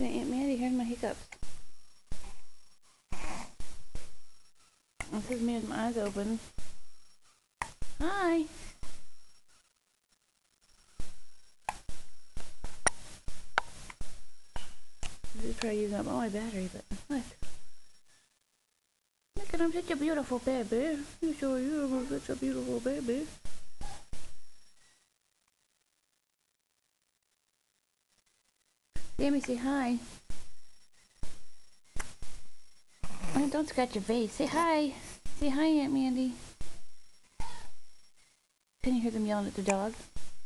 Aunt Mandy, here's my hiccups. This is me with my eyes open. Hi. I just try using up all my battery, but look. Look at I'm such a beautiful baby. You sure you're such a beautiful baby. Sammy, say hi. Oh, don't scratch your face. Say hi. Say hi, Aunt Mandy. Can you hear them yelling at the dog?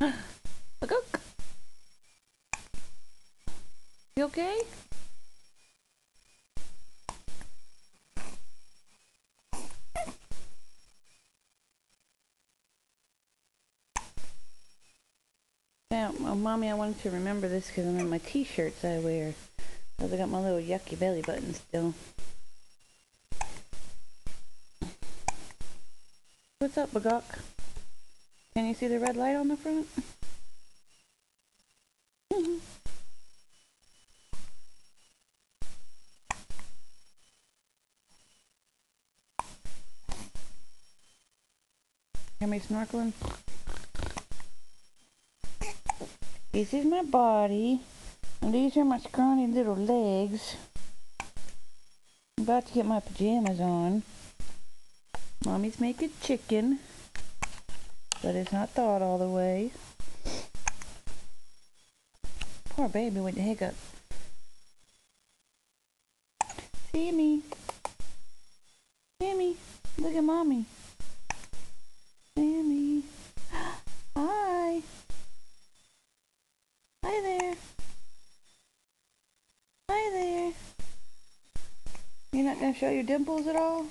Look. You okay? Now, Mommy, I wanted to remember this because I'm in my t-shirts I wear. Because I got my little yucky belly button still. What's up, Bagok? Can you see the red light on the front? Hear me snorkeling? This is my body, and these are my scrawny little legs. I'm about to get my pajamas on. Mommy's making chicken, but it's not thawed all the way. Poor baby with the hiccup. Sammy. Sammy, look at Mommy. Sammy. Hi. Hi there. Hi there. You're not going to show your dimples at all?